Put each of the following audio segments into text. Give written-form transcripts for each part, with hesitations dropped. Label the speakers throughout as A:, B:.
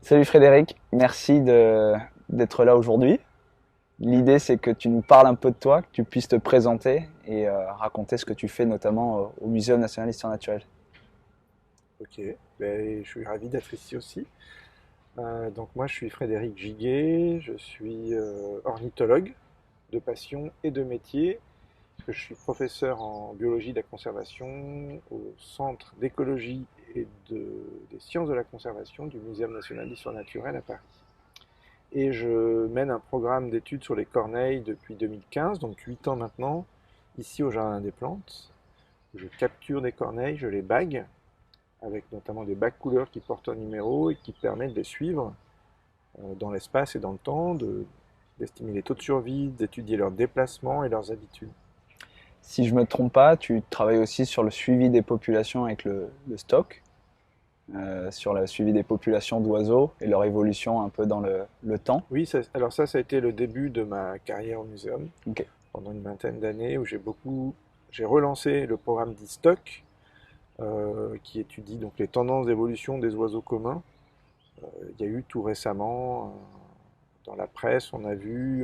A: Salut Frédéric, merci d'être là aujourd'hui. L'idée c'est que tu nous parles un peu de toi, que tu puisses te présenter et raconter ce que tu fais notamment au Muséum national d'histoire naturelle.
B: Ok, ben, je suis ravi d'être ici aussi. Donc moi je suis Frédéric Giguet, je suis ornithologue de passion et de métier, parce que je suis professeur en biologie de la conservation au Centre d'écologie des sciences de la conservation du Muséum national d'histoire naturelle à Paris. Et je mène un programme d'études sur les corneilles depuis 2015, donc 8 ans maintenant, ici au Jardin des Plantes. Je capture des corneilles, je les bague, avec notamment des bacs couleurs qui portent un numéro et qui permettent de les suivre dans l'espace et dans le temps, d'estimer les taux de survie, d'étudier leurs déplacements et leurs habitudes.
A: Si je me trompe pas, tu travailles aussi sur le suivi des populations avec le stock, sur le suivi des populations d'oiseaux et leur évolution un peu dans le temps.
B: Oui, alors ça a été le début de ma carrière au muséum,
A: Ok.
B: pendant une vingtaine d'années, où j'ai relancé le programme d'e-stock, qui étudie donc les tendances d'évolution des oiseaux communs. Il y a eu tout récemment, dans la presse, on a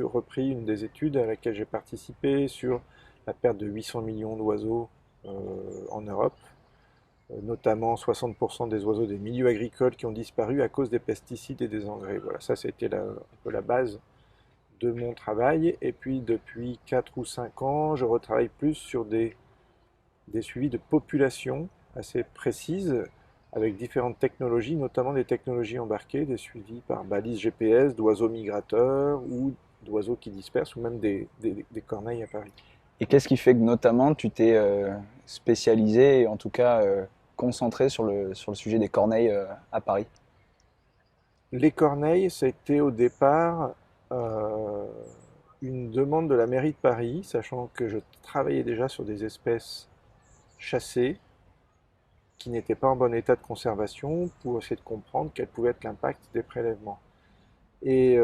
B: repris une des études à laquelle j'ai participé sur la perte de 800 millions d'oiseaux en Europe, notamment 60% des oiseaux des milieux agricoles qui ont disparu à cause des pesticides et des engrais. Voilà, ça c'était un peu la base de mon travail. Et puis depuis 4 ou 5 ans, je retravaille plus sur des suivis de population assez précises avec différentes technologies, notamment des technologies embarquées, des suivis par balise GPS d'oiseaux migrateurs ou d'oiseaux qui dispersent, ou même des corneilles à Paris.
A: Et qu'est-ce qui fait que notamment tu t'es spécialisé et en tout cas concentré sur le sujet des corneilles à Paris?
B: Les corneilles, c'était au départ euh, une demande de la mairie de Paris, sachant que je travaillais déjà sur des espèces chassées qui n'étaient pas en bon état de conservation pour essayer de comprendre quel pouvait être l'impact des prélèvements. Et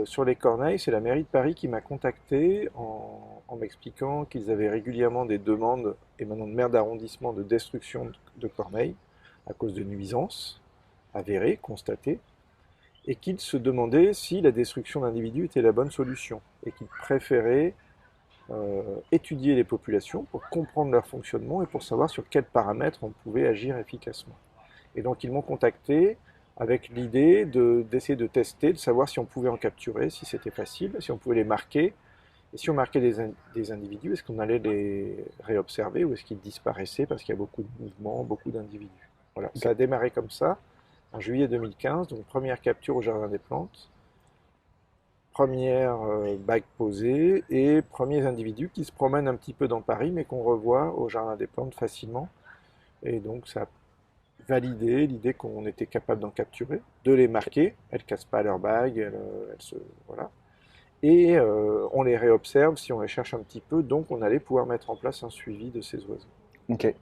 B: sur les corneilles, c'est la mairie de Paris qui m'a contacté en m'expliquant qu'ils avaient régulièrement des demandes émanant de maires d'arrondissement de destruction de corneilles à cause de nuisances avérées, constatées, et qu'ils se demandaient si la destruction d'individus était la bonne solution, et qu'ils préféraient étudier les populations pour comprendre leur fonctionnement et pour savoir sur quels paramètres on pouvait agir efficacement. Et donc ils m'ont contacté avec l'idée d'essayer de tester, de savoir si on pouvait en capturer, si c'était facile, si on pouvait les marquer, et si on marquait des individus, est-ce qu'on allait les réobserver ou est-ce qu'ils disparaissaient parce qu'il y a beaucoup de mouvements, beaucoup d'individus. Voilà,
A: Ok.
B: ça a démarré comme ça en juillet 2015, donc première capture au Jardin des Plantes, première bague posée et premiers individus qui se promènent un petit peu dans Paris mais qu'on revoit au Jardin des Plantes facilement. Et donc ça a validé l'idée qu'on était capable d'en capturer, de les marquer. Elles ne cassent pas leur bague, voilà. Et on les réobserve si on les cherche un petit peu, donc on allait pouvoir mettre en place un suivi de ces oiseaux.
A: Ok.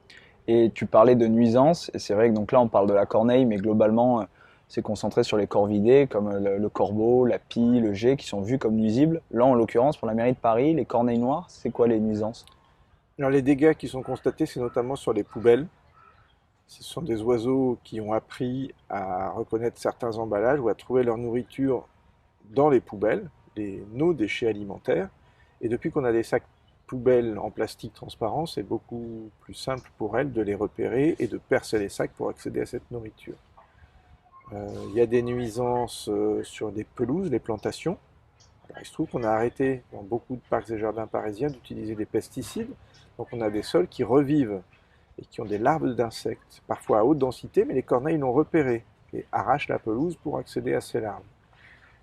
A: Et tu parlais de nuisances, et c'est vrai que donc là on parle de la corneille, mais globalement c'est concentré sur les corvidés comme le corbeau, la pie, le jet qui sont vus comme nuisibles. Là en l'occurrence pour la mairie de Paris, les corneilles noires, c'est quoi les nuisances?
B: Alors les dégâts qui sont constatés, c'est notamment sur les poubelles. Ce sont des oiseaux qui ont appris à reconnaître certains emballages ou à trouver leur nourriture dans les poubelles, nos déchets alimentaires. Et depuis qu'on a des sacs poubelles en plastique transparent, c'est beaucoup plus simple pour elles de les repérer et de percer les sacs pour accéder à cette nourriture. Il y a des nuisances sur des pelouses, les plantations. Alors, il se trouve qu'on a arrêté dans beaucoup de parcs et jardins parisiens d'utiliser des pesticides. Donc on a des sols qui revivent et qui ont des larves d'insectes, parfois à haute densité, mais les corneilles l'ont repéré et arrachent la pelouse pour accéder à ces larves.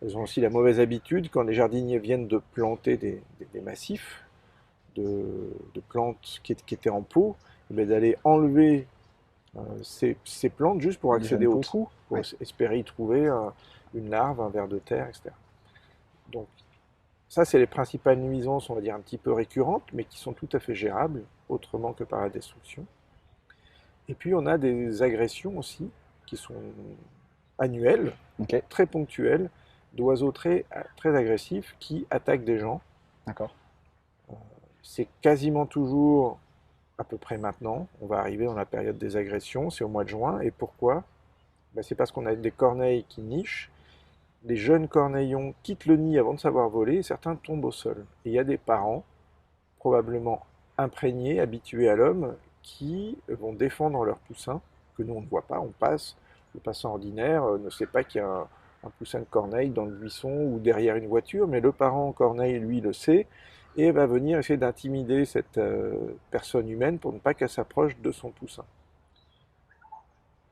B: Elles ont aussi la mauvaise habitude, quand les jardiniers viennent de planter des massifs de plantes qui étaient en pot, eh d'aller enlever ces plantes juste pour
A: Les
B: accéder
A: jeunes
B: au
A: pousses?
B: trou, pour
A: Ouais.
B: espérer y trouver une larve, un ver de terre, etc. Donc ça, c'est les principales nuisances, on va dire, un petit peu récurrentes, mais qui sont tout à fait gérables, autrement que par la destruction. Et puis on a des agressions aussi, qui sont annuelles,
A: Ok,
B: très ponctuelles, d'oiseaux très agressifs qui attaquent des gens.
A: d'accord.
B: C'est quasiment toujours à peu près maintenant. On va arriver dans la période des agressions, c'est au mois de juin. Et pourquoi? Ben, c'est parce qu'on a des corneilles qui nichent. Les jeunes corneillons quittent le nid avant de savoir voler et certains tombent au sol. Et il y a des parents, probablement imprégnés, habitués à l'homme, qui vont défendre leurs poussins, que nous on ne voit pas, on passe. Le passant ordinaire ne sait pas qu'il y a un poussin de corneille dans le buisson ou derrière une voiture, mais le parent corneille, lui, le sait et va venir essayer d'intimider cette personne humaine pour ne pas qu'elle s'approche de son poussin.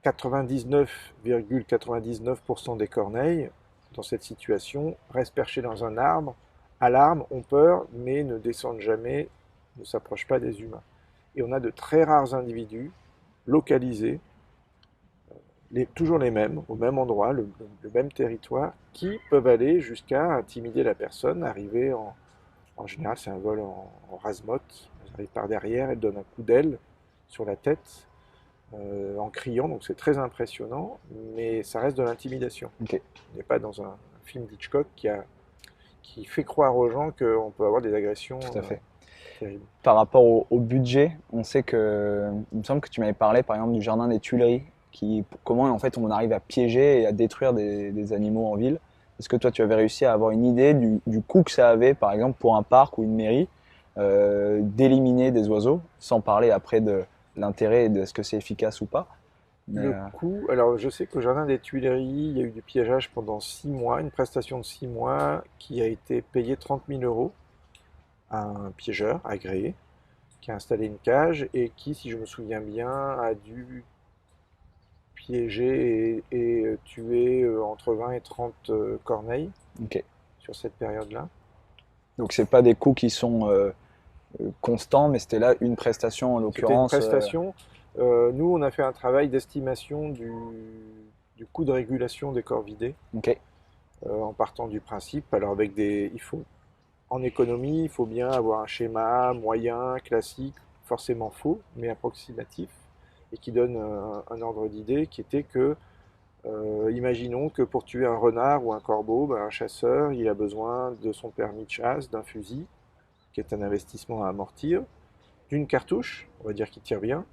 B: 99,99% des corneilles, dans cette situation, restent perchés dans un arbre, alarment, ont peur, mais ne descendent jamais, ne s'approchent pas des humains. Et on a de très rares individus localisés, toujours les mêmes, au même endroit, le même territoire, qui peuvent aller jusqu'à intimider la personne, arriver en général c'est un vol en rase-motte, elles arrivent par derrière, elles donnent un coup d'aile sur la tête, en criant, donc c'est très impressionnant, mais ça reste de l'intimidation.
A: Ok.
B: On n'est pas dans un film d'Hitchcock qui fait croire aux gens qu'on peut avoir des agressions
A: Tout à fait.
B: terribles.
A: Par rapport au budget, on sait que, il me semble que tu m'avais parlé par exemple du jardin des Tuileries, comment en fait on arrive à piéger et à détruire des animaux en ville. Est-ce que toi tu avais réussi à avoir une idée du coût que ça avait par exemple pour un parc ou une mairie d'éliminer des oiseaux, sans parler après de l'intérêt et de est-ce que c'est efficace ou pas. Mais,
B: Le coût, alors je sais qu'au Jardin des Tuileries, il y a eu du piégeage pendant 6 mois, une prestation de 6 mois qui a été payée 30 000 euros à un piégeur agréé qui a installé une cage et qui, si je me souviens bien, a dû piéger et tuer entre 20 et 30 corneilles
A: ok.
B: sur cette période-là.
A: Donc c'est pas des coûts qui sont constants, mais c'était là une prestation en
B: C'était une
A: l'occurrence.
B: prestation. Nous, on a fait un travail d'estimation du coût de régulation des corvidés
A: Ok.
B: en partant du principe. Alors avec en économie, il faut bien avoir un schéma moyen, classique, forcément faux, mais approximatif, et qui donne un ordre d'idée qui était que, imaginons que pour tuer un renard ou un corbeau, ben, un chasseur, il a besoin de son permis de chasse, d'un fusil, qui est un investissement à amortir, d'une cartouche, on va dire qu'il tire bien.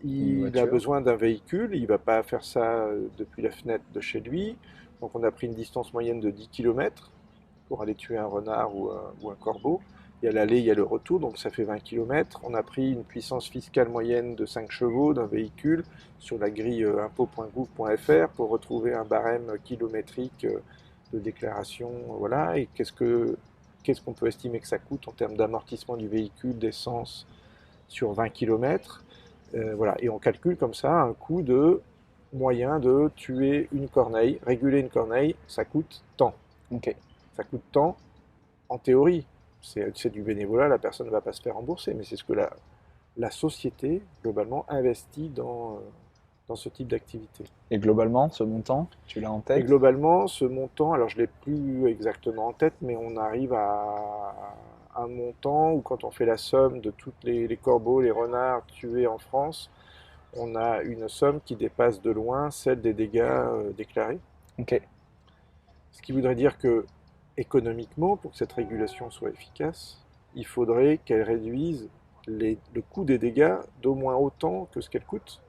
A: Une
B: Il a
A: voiture.
B: besoin d'un véhicule, il ne va pas faire ça depuis la fenêtre de chez lui. Donc on a pris une distance moyenne de 10 km pour aller tuer un renard ou un corbeau. Il y a l'aller, il y a le retour, donc ça fait 20 km. On a pris une puissance fiscale moyenne de 5 chevaux d'un véhicule sur la grille impôt.gouv.fr pour retrouver un barème kilométrique de déclaration. Voilà. Et qu'est-ce qu'on peut estimer que ça coûte en termes d'amortissement du véhicule, d'essence sur 20 km. Voilà. Et on calcule comme ça un coût de moyen de tuer une corneille, réguler une corneille, ça coûte tant.
A: Ok.
B: Ça coûte tant en théorie. C'est du bénévolat, la personne ne va pas se faire rembourser, mais c'est ce que la société, globalement, investit dans ce type d'activité.
A: Et globalement, ce montant, tu l'as en
B: Et
A: tête?
B: globalement, ce montant, alors je ne l'ai plus exactement en tête, mais on arrive à un montant où quand on fait la somme de tous les corbeaux, les renards tués en France, on a une somme qui dépasse de loin celle des dégâts déclarés.
A: Ok.
B: Ce qui voudrait dire que, économiquement, pour que cette régulation soit efficace, il faudrait qu'elle réduise le coût des dégâts d'au moins autant que ce qu'elle coûte.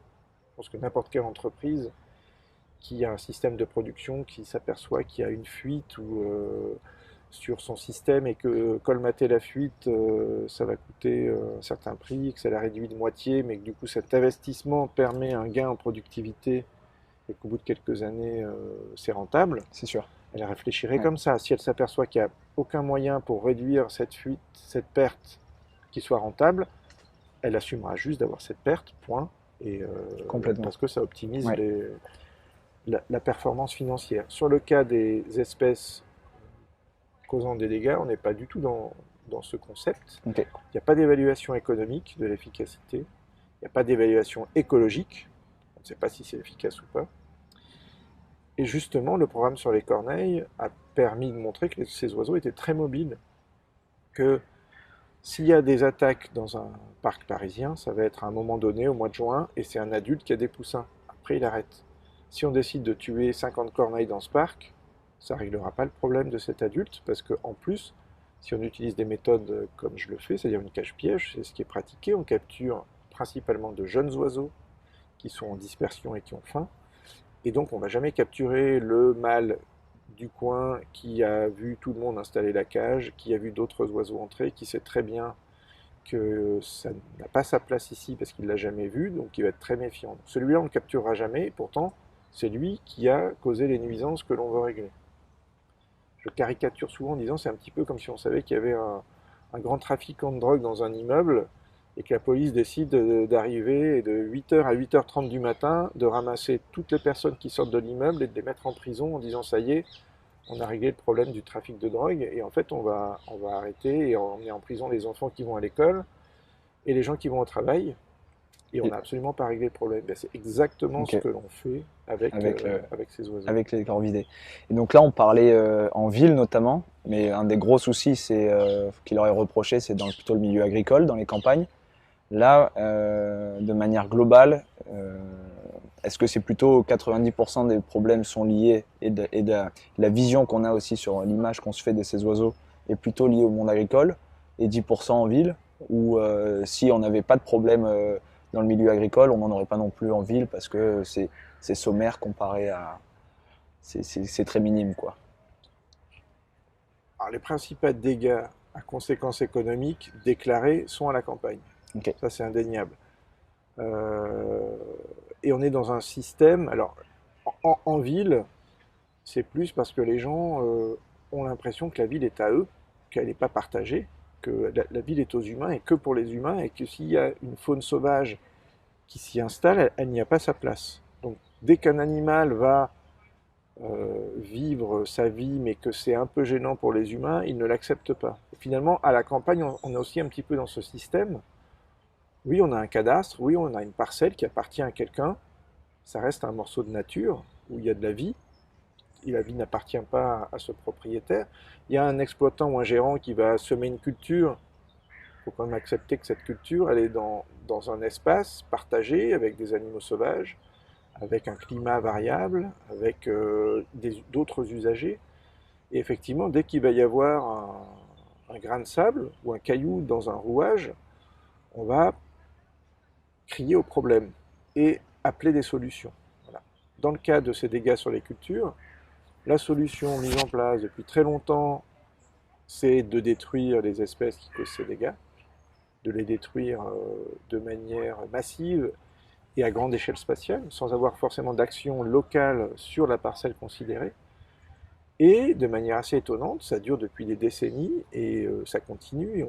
B: Je pense que n'importe quelle entreprise qui a un système de production qui s'aperçoit qu'il y a une fuite ou sur son système et que colmater la fuite, ça va coûter un certain prix, que ça la réduit de moitié, mais que du coup cet investissement permet un gain en productivité et qu'au bout de quelques années, c'est rentable,
A: C'est sûr.
B: elle réfléchirait
A: Ouais.
B: comme ça. Si elle s'aperçoit qu'il n'y a aucun moyen pour réduire cette fuite, cette perte qui soit rentable, elle assumera juste d'avoir cette perte, point, et,
A: Complètement.
B: parce que ça optimise
A: Ouais.
B: la performance financière. Sur le cas des espèces causant des dégâts, on n'est pas du tout dans ce concept.
A: Ok.
B: Il n'y a pas d'évaluation économique de l'efficacité, il n'y a pas d'évaluation écologique, on ne sait pas si c'est efficace ou pas. Et justement, le programme sur les corneilles a permis de montrer que ces oiseaux étaient très mobiles, que s'il y a des attaques dans un parc parisien, ça va être à un moment donné, au mois de juin, et c'est un adulte qui a des poussins. Après, il arrête. Si on décide de tuer 50 corneilles dans ce parc, ça ne réglera pas le problème de cet adulte, parce qu'en plus, si on utilise des méthodes comme je le fais, c'est-à-dire une cache-piège, c'est ce qui est pratiqué, on capture principalement de jeunes oiseaux qui sont en dispersion et qui ont faim. Et donc, on ne va jamais capturer le mâle du coin qui a vu tout le monde installer la cage, qui a vu d'autres oiseaux entrer, qui sait très bien que ça n'a pas sa place ici parce qu'il ne l'a jamais vu, donc il va être très méfiant. Celui-là, on ne le capturera jamais, et pourtant, c'est lui qui a causé les nuisances que l'on veut régler. Je caricature souvent en disant c'est un petit peu comme si on savait qu'il y avait un grand trafiquant de drogue dans un immeuble et que la police décide d'arriver de 8h à 8h30 du matin, de ramasser toutes les personnes qui sortent de l'immeuble et de les mettre en prison en disant ça y est, on a réglé le problème du trafic de drogue, et en fait on va arrêter et emmener en prison les enfants qui vont à l'école et les gens qui vont au travail, et on
A: Et-
B: n'a absolument pas réglé le problème. Ben, c'est exactement ce
A: Ok,
B: que l'on fait avec,
A: avec,
B: avec ces oiseaux.
A: avec les corvidés. Et donc là, on parlait en ville notamment, mais un des gros soucis c'est qu'il leur est reproché, c'est plutôt le milieu agricole, dans les campagnes. Là, de manière globale, est-ce que c'est plutôt 90% des problèmes sont liés et de la vision qu'on a aussi sur l'image qu'on se fait de ces oiseaux est plutôt liée au monde agricole et 10% en ville? Ou si on n'avait pas de problème dans le milieu agricole, on n'en aurait pas non plus en ville parce que c'est sommaire comparé à... C'est très minime, quoi.
B: Alors, les principaux dégâts à conséquences économiques déclarés sont à la campagne.
A: Ok.
B: Ça, c'est indéniable. Euh, et on est dans un système. Alors, en ville, c'est plus parce que les gens ont l'impression que la ville est à eux, qu'elle n'est pas partagée, que la ville est aux humains et que pour les humains, et que s'il y a une faune sauvage qui s'y installe, elle n'y a pas sa place. Donc, dès qu'un animal va vivre sa vie, mais que c'est un peu gênant pour les humains, ils ne l'acceptent pas. Et finalement, à la campagne, on est aussi un petit peu dans ce système. Oui, on a un cadastre, oui, on a une parcelle qui appartient à quelqu'un, ça reste un morceau de nature où il y a de la vie, et la vie n'appartient pas à ce propriétaire. Il y a un exploitant ou un gérant qui va semer une culture, il faut quand même accepter que cette culture, elle est dans un espace partagé avec des animaux sauvages, avec un climat variable, avec d'autres usagers. Et effectivement, dès qu'il va y avoir un grain de sable ou un caillou dans un rouage, on va crier au problème et appeler des solutions. Voilà. Dans le cas de ces dégâts sur les cultures, la solution mise en place depuis très longtemps, c'est de détruire les espèces qui causent ces dégâts, de les détruire de manière massive et à grande échelle spatiale, sans avoir forcément d'action locale sur la parcelle considérée. Et de manière assez étonnante, ça dure depuis des décennies et ça continue. Et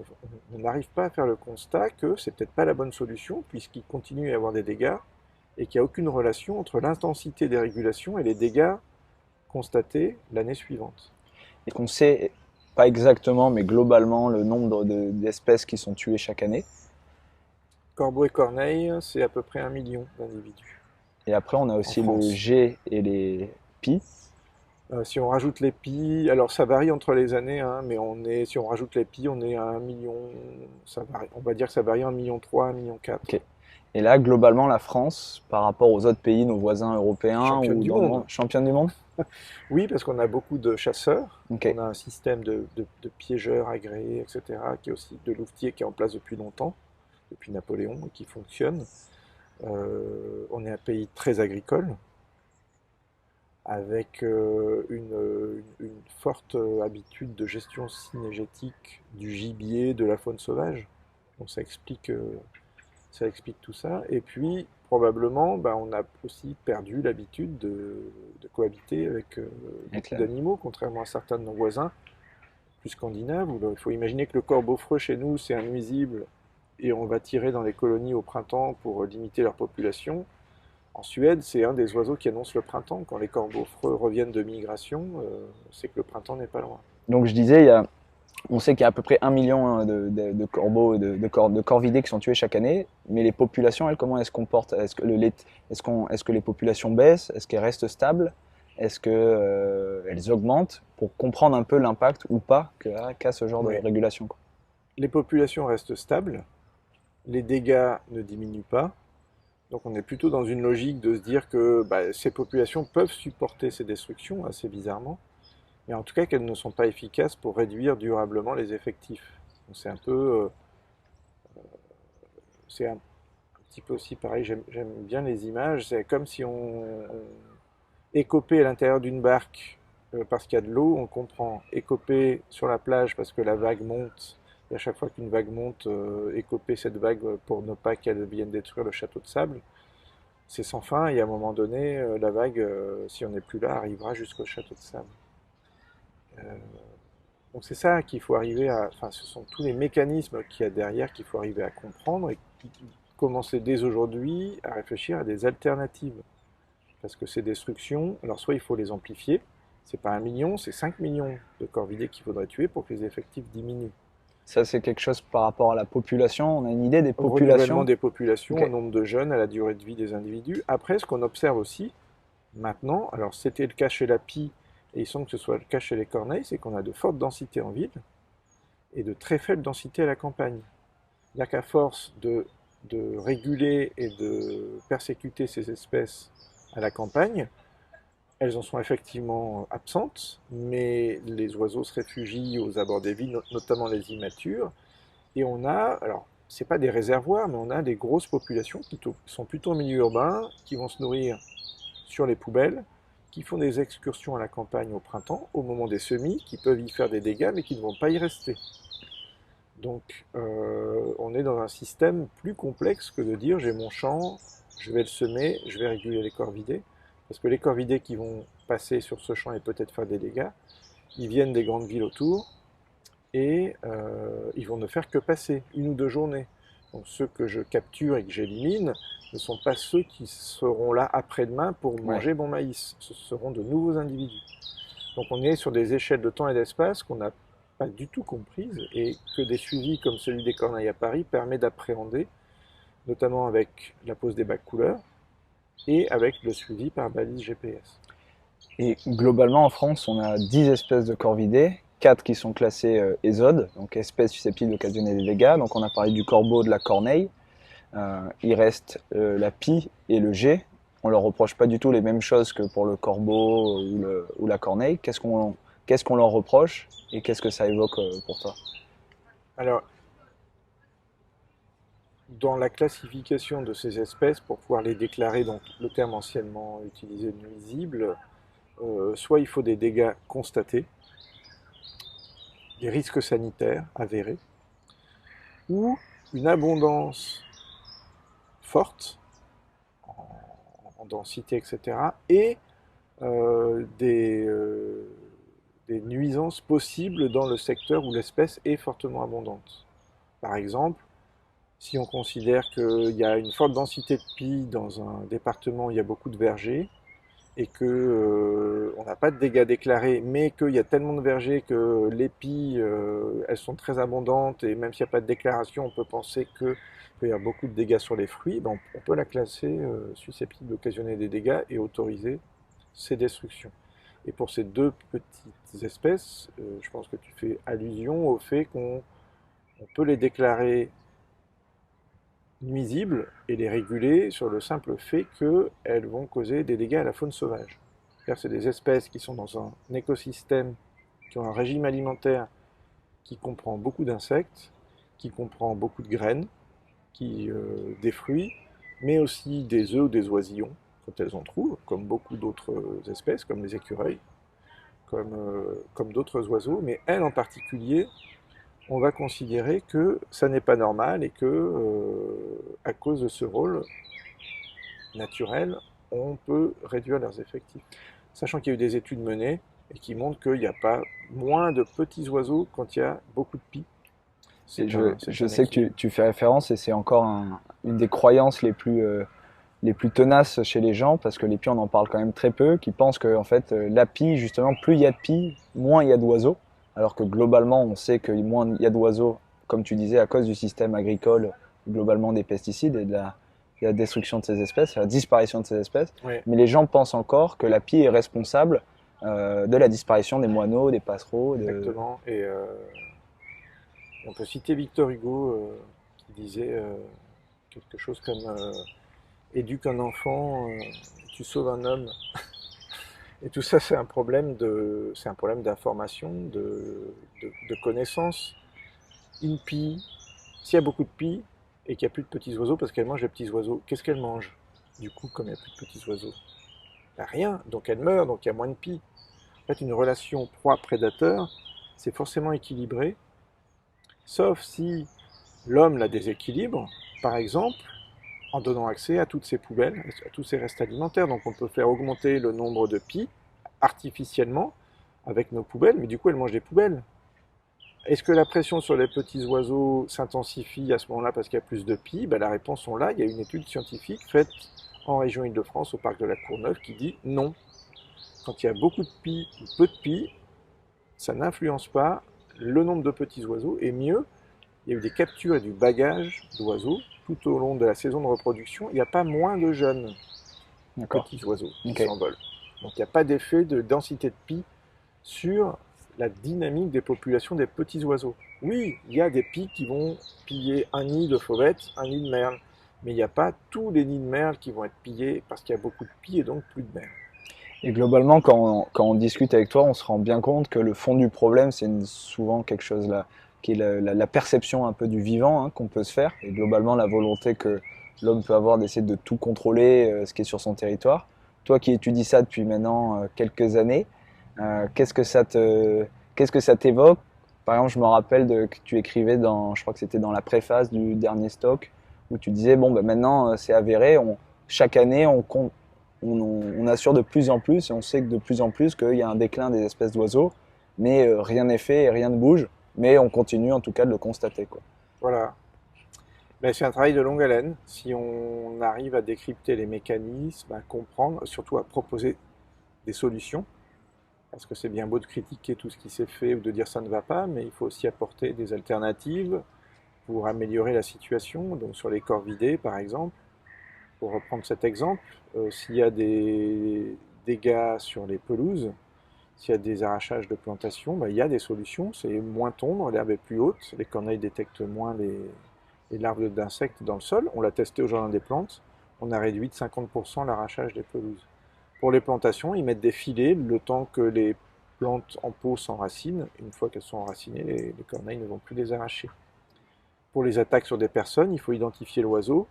B: on n'arrive pas à faire le constat que c'est peut-être pas la bonne solution, puisqu'il continue à y avoir des dégâts et qu'il n'y a aucune relation entre l'intensité des régulations et les dégâts constatés l'année suivante.
A: Et qu'on sait, pas exactement, mais globalement, le nombre d'espèces qui sont tuées chaque année.
B: Corbeaux et corneilles, c'est à peu près 1 million d'individus
A: Et après, on a
B: en
A: aussi le
B: France.
A: G et les pies.
B: Si on rajoute les pies, alors ça varie entre les années, hein, mais si on rajoute les pies, on est à 1 million, ça varie, on va dire que ça varie 1,3 million, 1,4 million.
A: Ok. Et là, globalement, la France, par rapport aux autres pays, nos voisins européens
B: Championne
A: ou
B: du
A: dans le monde,
B: monde.
A: championne du monde?
B: Oui, parce qu'on a beaucoup de chasseurs,
A: Ok.
B: on a un système de piégeurs agréés, etc., qui est aussi de louvetiers qui est en place depuis longtemps, depuis Napoléon, et qui fonctionne. On est un pays très agricole, avec une forte habitude de gestion synégétique du gibier, de la faune sauvage. Donc ça explique tout ça. Et puis, probablement, bah, on a aussi perdu l'habitude de cohabiter avec
A: Avec
B: beaucoup
A: la-
B: d'animaux, contrairement à certains de nos voisins plus scandinaves, où il faut imaginer que le corbeau-freux chez nous, c'est un nuisible, et on va tirer dans les colonies au printemps pour limiter leur population. En Suède, c'est un des oiseaux qui annonce le printemps. Quand les corbeaux-freux reviennent de migration, c'est que le printemps n'est pas loin.
A: Donc je disais, on sait qu'il y a à peu près 1 million hein, de corbeaux, de corvidés qui sont tués chaque année, mais les populations, elles, comment elles se comportent? Est-ce que les populations baissent? Est-ce qu'elles restent stables? Est-ce qu'elles augmentent? Pour comprendre un peu l'impact ou pas qu'a ce genre de
B: Ouais.
A: régulation, quoi.
B: Les populations restent stables, les dégâts ne diminuent pas, donc on est plutôt dans une logique de se dire que bah, ces populations peuvent supporter ces destructions, assez bizarrement, mais en tout cas qu'elles ne sont pas efficaces pour réduire durablement les effectifs. Donc c'est un petit peu aussi pareil, j'aime bien les images. C'est comme si on écopait à l'intérieur d'une barque parce qu'il y a de l'eau, on comprend. Écoper sur la plage parce que la vague monte, et à chaque fois qu'une vague monte, écoper cette vague pour ne pas qu'elle vienne détruire le château de sable, c'est sans fin, et à un moment donné, la vague, si on n'est plus là, arrivera jusqu'au château de sable. Euh, donc c'est ça qu'il faut arriver à, enfin ce sont tous les mécanismes qu'il y a derrière qu'il faut arriver à comprendre et commencer dès aujourd'hui à réfléchir à des alternatives. Parce que ces destructions, alors soit il faut les amplifier, c'est pas 1 million, c'est 5 millions de corvidés qu'il faudrait tuer pour que les effectifs diminuent.
A: Ça, c'est quelque chose par rapport à la population. On a une idée des
B: Au renouvellement
A: populations?
B: des populations, au
A: Ok.
B: nombre de jeunes, à la durée de vie des individus. Après, ce qu'on observe aussi, maintenant, alors c'était le cas chez la pie, et il semble que ce soit le cas chez les corneilles, c'est qu'on a de fortes densités en ville et de très faibles densités à la campagne. C'est-à-dire qu'à force de réguler et de persécuter ces espèces à la campagne, elles en sont effectivement absentes, mais les oiseaux se réfugient aux abords des villes, notamment les immatures, et on a, alors c'est pas des réservoirs, mais on a des grosses populations qui sont plutôt en milieu urbain, qui vont se nourrir sur les poubelles, qui font des excursions à la campagne au printemps, au moment des semis, qui peuvent y faire des dégâts, mais qui ne vont pas y rester. Donc on est dans un système plus complexe que de dire j'ai mon champ, je vais le semer, je vais réguler les corvidés, parce que les corvidés qui vont passer sur ce champ et peut-être faire des dégâts, ils viennent des grandes villes autour et ils vont ne faire que passer 1 ou 2 journées. Donc ceux que je capture et que j'élimine ne sont pas ceux qui seront là après-demain pour
A: Ouais.
B: manger mon maïs, ce seront de nouveaux individus. Donc on est sur des échelles de temps et d'espace qu'on n'a pas du tout comprises et que des suivis comme celui des Corneilles à Paris permet d'appréhender, notamment avec la pose des bacs couleurs et avec le suivi par balise GPS.
A: Et globalement, en France, on a 10 espèces de corvidés, 4 qui sont classées ésode, donc espèces susceptibles d'occasionner des dégâts. Donc on a parlé du corbeau, de la corneille. Il reste la pie et le jet. On leur reproche pas du tout les mêmes choses que pour le corbeau ou la corneille. Qu'est-ce qu'on leur reproche et qu'est-ce que ça évoque pour toi?
B: Alors, dans la classification de ces espèces, pour pouvoir les déclarer, donc le terme anciennement utilisé nuisible, soit il faut des dégâts constatés, des risques sanitaires avérés, ou une abondance forte en densité, etc., et des nuisances possibles dans le secteur où l'espèce est fortement abondante. Par exemple, si on considère qu'il y a une forte densité de pie dans un département où il y a beaucoup de vergers, et que on n'a pas de dégâts déclarés, mais qu'il y a tellement de vergers que les pies, elles sont très abondantes, et même s'il n'y a pas de déclaration, on peut penser qu'il peut y avoir beaucoup de dégâts sur les fruits, ben on peut la classer susceptible d'occasionner des dégâts et autoriser ces destructions. Et pour ces deux petites espèces, je pense que tu fais allusion au fait qu'on peut les déclarer nuisibles et les réguler sur le simple fait qu'elles vont causer des dégâts à la faune sauvage. C'est des espèces qui sont dans un écosystème, qui ont un régime alimentaire qui comprend beaucoup d'insectes, qui comprend beaucoup de graines, des fruits, mais aussi des œufs ou des oisillons, quand elles en trouvent, comme beaucoup d'autres espèces, comme les écureuils, comme d'autres oiseaux, mais elles en particulier, on va considérer que ça n'est pas normal et que, à cause de ce rôle naturel, on peut réduire leurs effectifs. Sachant qu'il y a eu des études menées et qui montrent qu'il n'y a pas moins de petits oiseaux quand il y a beaucoup de pies.
A: Et
B: C'est
A: je
B: un
A: sais que
B: équilibre.
A: tu fais référence et c'est encore une des croyances les plus tenaces chez les gens parce que les pies, on en parle quand même très peu, qui pensent que en fait, la pie, justement, plus il y a de pies, moins il y a d'oiseaux. Alors que globalement, on sait que moins il y a d'oiseaux, comme tu disais, à cause du système agricole, globalement des pesticides et de la destruction de ces espèces, la disparition de ces espèces.
B: Ouais,
A: Mais les gens pensent encore que la pie est responsable de la disparition des moineaux, des passereaux.
B: exactement. Et on peut citer Victor Hugo qui disait quelque chose comme éduque un enfant, tu sauves un homme. Et tout ça, c'est un problème d'information, de connaissance. Une pie, s'il y a beaucoup de pies, et qu'il n'y a plus de petits oiseaux parce qu'elle mange les petits oiseaux, qu'est-ce qu'elle mange du coup comme il n'y a plus de petits oiseaux? Ben, rien, donc elle meurt, donc il y a moins de pies. En fait, une relation proie-prédateur, c'est forcément équilibré, sauf si l'homme la déséquilibre, par exemple, en donnant accès à toutes ces poubelles, à tous ces restes alimentaires. Donc on peut faire augmenter le nombre de pies artificiellement avec nos poubelles, mais du coup elles mangent des poubelles. Est-ce que la pression sur les petits oiseaux s'intensifie à ce moment-là parce qu'il y a plus de pies? Ben, la réponse est là. Il y a une étude scientifique faite en région Île-de-France au parc de la Courneuve qui dit non. Quand il y a beaucoup de pies ou peu de pies, ça n'influence pas le nombre de petits oiseaux. Et mieux, il y a eu des captures et du bagage d'oiseaux tout au long de la saison de reproduction. Il n'y a pas moins de jeunes petits oiseaux qui s'envolent. Donc il n'y a pas d'effet de densité de pies sur la dynamique des populations des petits oiseaux. Oui, il y a des pies qui vont piller un nid de fauvette, un nid de merle, mais il n'y a pas tous les nids de merle qui vont être pillés parce qu'il y a beaucoup de pies et donc plus de merle.
A: Et globalement, quand on discute avec toi, on se rend bien compte que le fond du problème, c'est souvent quelque chose là, qui est la perception un peu du vivant qu'on peut se faire, et globalement la volonté que l'homme peut avoir d'essayer de tout contrôler ce qui est sur son territoire. Toi qui étudies ça depuis maintenant quelques années, qu'est-ce que ça t'évoque? Par exemple, je me rappelle que tu écrivais je crois que c'était dans la préface du dernier stock, où tu disais, bon, ben maintenant c'est avéré, chaque année on assure de plus en plus et on sait que de plus en plus qu'il y a un déclin des espèces d'oiseaux, mais rien n'est fait et rien ne bouge, mais on continue en tout cas de le constater, quoi.
B: Voilà. Mais c'est un travail de longue haleine. Si on arrive à décrypter les mécanismes, à comprendre, surtout à proposer des solutions, parce que c'est bien beau de critiquer tout ce qui s'est fait ou de dire ça ne va pas, mais il faut aussi apporter des alternatives pour améliorer la situation. Donc sur les corvidés, par exemple, pour reprendre cet exemple, s'il y a des dégâts sur les pelouses, s'il y a des arrachages de plantations, il y a des solutions. C'est moins tondre, l'herbe est plus haute, les corneilles détectent moins les larves d'insectes dans le sol. On l'a testé au Jardin des Plantes, on a réduit de 50% l'arrachage des pelouses. Pour les plantations, ils mettent des filets le temps que les plantes en pot s'enracinent. Une fois qu'elles sont enracinées, les corneilles ne vont plus les arracher. Pour les attaques sur des personnes, il faut identifier l'oiseau.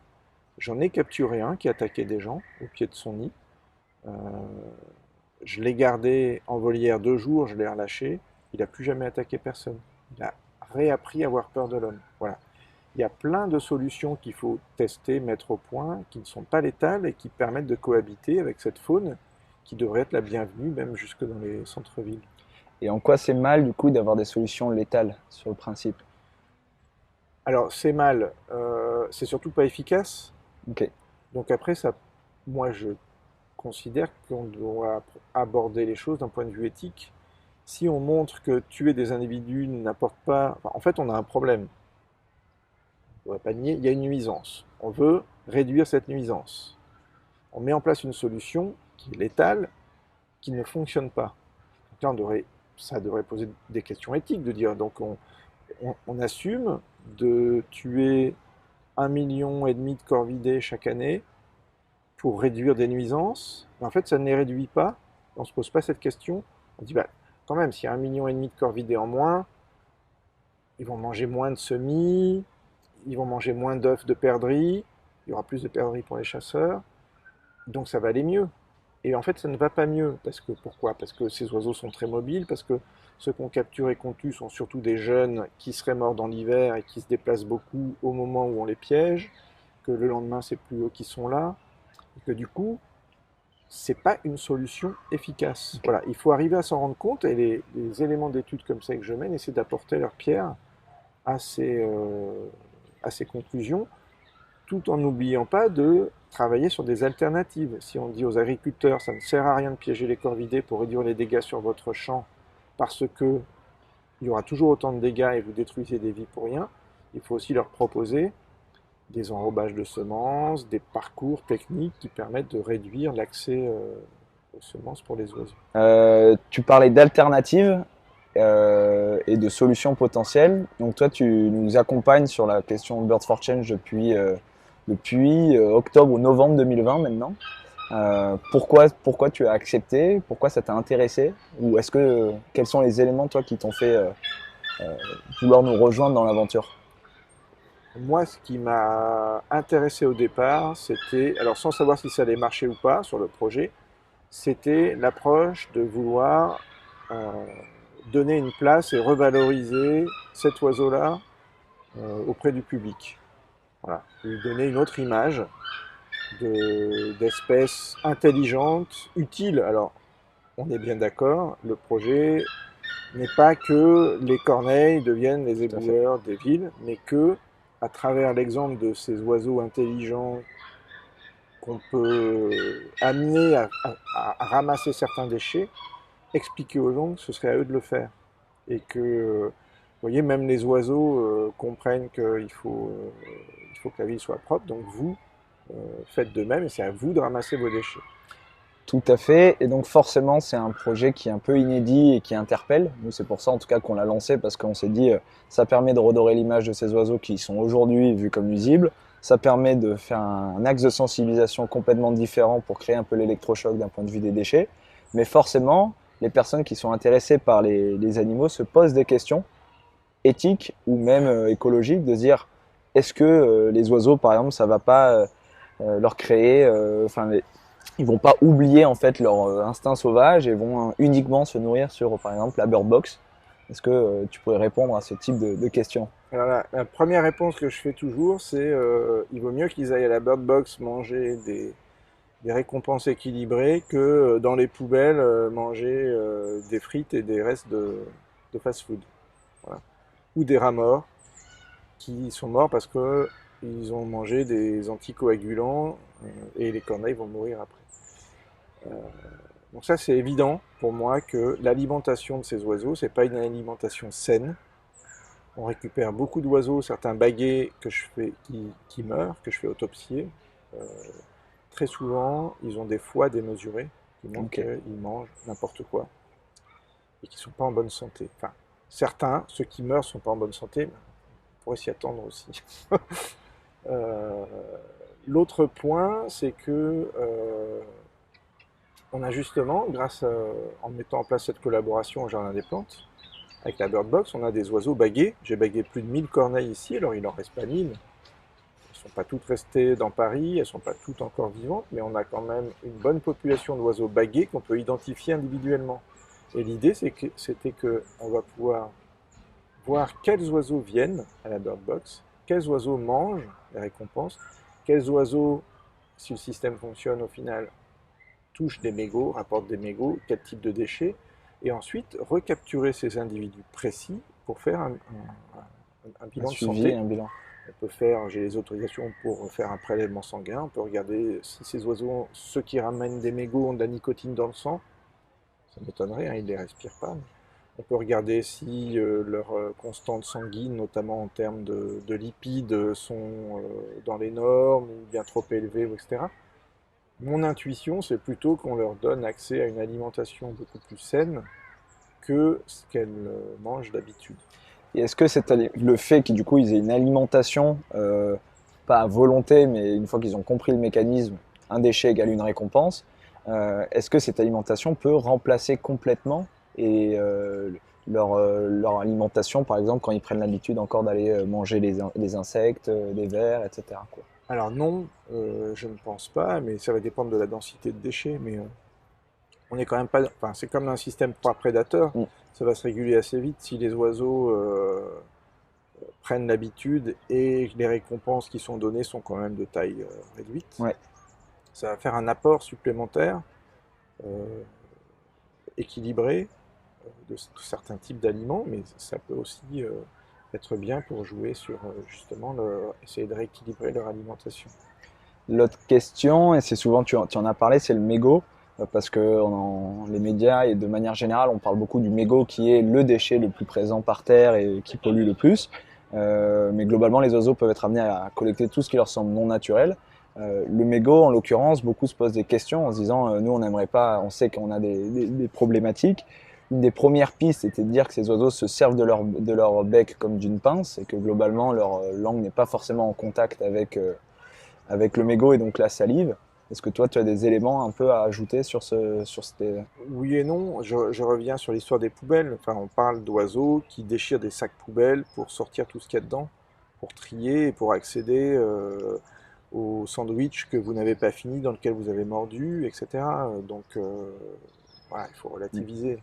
B: J'en ai capturé un qui attaquait des gens au pied de son nid. Je l'ai gardé en volière 2 jours, je l'ai relâché. Il n'a plus jamais attaqué personne. Il a réappris à avoir peur de l'homme. Voilà. Il y a plein de solutions qu'il faut tester, mettre au point, qui ne sont pas létales et qui permettent de cohabiter avec cette faune qui devrait être la bienvenue, même jusque dans les centres-villes.
A: Et en quoi c'est mal, du coup, d'avoir des solutions létales sur le principe?
B: Alors, c'est mal, c'est surtout pas efficace.
A: Ok.
B: Donc après, ça, moi, je considère qu'on doit aborder les choses d'un point de vue éthique. Si on montre que tuer des individus n'apporte pas... Enfin, en fait, on a un problème. On ne va pas nier, il y a une nuisance. On veut réduire cette nuisance. On met en place une solution qui est létale, qui ne fonctionne pas. Donc là, ça devrait poser des questions éthiques, de dire, donc on assume de tuer 1,5 million de corvidés chaque année pour réduire des nuisances. Mais en fait, ça ne les réduit pas. On ne se pose pas cette question. On dit, quand même, s'il y a 1,5 million de corvidés en moins, ils vont manger moins de semis, ils vont manger moins d'œufs de perdrix, il y aura plus de perdrix pour les chasseurs, donc ça va aller mieux. Et en fait, ça ne va pas mieux. Pourquoi? Parce que ces oiseaux sont très mobiles, parce que ceux qu'on capture et qu'on tue sont surtout des jeunes qui seraient morts dans l'hiver et qui se déplacent beaucoup au moment où on les piège, que le lendemain, c'est plus eux qui sont là, et que du coup, c'est pas une solution efficace. Voilà, il faut arriver à s'en rendre compte, et les éléments d'études comme ça que je mène essaient d'apporter leur pierre à ces conclusions, tout en n'oubliant pas de travailler sur des alternatives. Si on dit aux agriculteurs, ça ne sert à rien de piéger les corvidés pour réduire les dégâts sur votre champ, parce que il y aura toujours autant de dégâts et vous détruisez des vies pour rien, il faut aussi leur proposer des enrobages de semences, des parcours techniques qui permettent de réduire l'accès aux semences pour les oiseaux.
A: Tu parlais d'alternatives et de solutions potentielles. Donc toi, tu nous accompagnes sur la question Birds for Change depuis octobre ou novembre 2020 maintenant. Pourquoi tu as accepté? Pourquoi ça t'a intéressé? Ou quels sont les éléments toi qui t'ont fait vouloir nous rejoindre dans l'aventure?
B: Moi, ce qui m'a intéressé au départ, c'était, alors sans savoir si ça allait marcher ou pas sur le projet, c'était l'approche de vouloir euh, donner une place et revaloriser cet oiseau-là auprès du public. Voilà. Lui donner une autre image d'espèce intelligente, utile. Alors, on est bien d'accord, le projet n'est pas que les corneilles deviennent les
A: Tout à fait.
B: éboueurs des villes, mais que, à travers l'exemple de ces oiseaux intelligents qu'on peut amener à ramasser certains déchets, expliquer aux gens que ce serait à eux de le faire. Et que, vous voyez, même les oiseaux comprennent il faut que la ville soit propre, donc vous, faites de même et c'est à vous de ramasser vos déchets.
A: Tout à fait. Et donc forcément, c'est un projet qui est un peu inédit et qui interpelle. Nous, c'est pour ça en tout cas qu'on l'a lancé parce qu'on s'est dit, ça permet de redorer l'image de ces oiseaux qui sont aujourd'hui vus comme nuisibles. Ça permet de faire un axe de sensibilisation complètement différent pour créer un peu l'électrochoc d'un point de vue des déchets. Mais forcément, les personnes qui sont intéressées par les animaux se posent des questions éthiques ou même écologiques de se dire, est-ce que les oiseaux, par exemple, ça va pas leur créer, ils vont pas oublier en fait leur instinct sauvage et vont uniquement se nourrir sur, par exemple, la bird box. Est-ce que tu pourrais répondre à ce type de questions?
B: Alors la première réponse que je fais toujours, c'est il vaut mieux qu'ils aillent à la bird box manger des récompenses équilibrées que dans les poubelles manger des frites et des restes de fast-food. Voilà. Ou des rats morts qui sont morts parce que ils ont mangé des anticoagulants et les corneilles vont mourir après. Donc ça, c'est évident pour moi que l'alimentation de ces oiseaux, c'est pas une alimentation saine. On récupère beaucoup d'oiseaux, certains baguets qui meurent, que je fais autopsier. Euh, Très souvent, ils ont des foies démesurés, qui montrent
A: Ok.
B: qu'ils mangent n'importe quoi et qui ne sont pas en bonne santé. Enfin, certains, ceux qui meurent, ne sont pas en bonne santé, mais on pourrait s'y attendre aussi. Euh, L'autre point, c'est que on a justement, en mettant en place cette collaboration au Jardin des Plantes, avec la Bird Box, on a des oiseaux bagués. J'ai bagué plus de 1000 corneilles ici, alors il n'en reste pas 1000. Elles ne sont pas toutes restées dans Paris, elles ne sont pas toutes encore vivantes, mais on a quand même une bonne population d'oiseaux bagués qu'on peut identifier individuellement. Et l'idée, c'était qu'on va pouvoir voir quels oiseaux viennent à la Bird Box, quels oiseaux mangent les récompenses, quels oiseaux, si le système fonctionne au final, touchent des mégots, rapportent des mégots, quel type de déchets, et ensuite recapturer ces individus précis pour faire un
A: Un
B: bilan de
A: suivi,
B: santé.
A: un bilan.
B: J'ai les autorisations pour faire un prélèvement sanguin, on peut regarder si ces oiseaux, ceux qui ramènent des mégots ont de la nicotine dans le sang, ça m'étonnerait, hein, ils ne les respirent pas. On peut regarder si leurs constantes sanguines, notamment en termes de lipides, sont dans les normes, ou bien trop élevées, etc. Mon intuition, c'est plutôt qu'on leur donne accès à une alimentation beaucoup plus saine que ce qu'elles mangent d'habitude.
A: Et est-ce que le fait qu'ils du coup ils aient une alimentation, pas à volonté, mais une fois qu'ils ont compris le mécanisme, un déchet égale une récompense, est-ce que cette alimentation peut remplacer complètement et, leur alimentation, par exemple, quand ils prennent l'habitude encore d'aller manger les insectes, les vers, etc., quoi.
B: Alors non, je ne pense pas, mais ça va dépendre de la densité de déchets. Mais on est quand même pas. Enfin, c'est comme un système proie prédateur.
A: Mm.
B: Ça va se réguler assez vite si les oiseaux prennent l'habitude et les récompenses qui sont données sont quand même de taille réduite.
A: Ouais.
B: Ça va faire un apport supplémentaire euh, équilibré de certains types d'aliments, mais ça peut aussi être bien pour jouer sur justement essayer de rééquilibrer leur alimentation.
A: L'autre question, et c'est souvent, tu en as parlé, c'est le mégot, parce que les médias et de manière générale, on parle beaucoup du mégot qui est le déchet le plus présent par terre et qui pollue le plus. Mais globalement, les oiseaux peuvent être amenés à collecter tout ce qui leur semble non naturel. Le mégot, en l'occurrence, beaucoup se posent des questions en se disant, nous, on n'aimerait pas, on sait qu'on a des problématiques. Une des premières pistes était de dire que ces oiseaux se servent de leur bec comme d'une pince et que globalement, leur langue n'est pas forcément en contact avec le mégot et donc la salive. Est-ce que toi, tu as des éléments un peu à ajouter sur cette...
B: Oui et non, je reviens sur l'histoire des poubelles. Enfin, on parle d'oiseaux qui déchirent des sacs poubelles pour sortir tout ce qu'il y a dedans. pour trier et pour accéder au sandwich que vous n'avez pas fini, dans lequel vous avez mordu, etc. Donc voilà, il faut relativiser.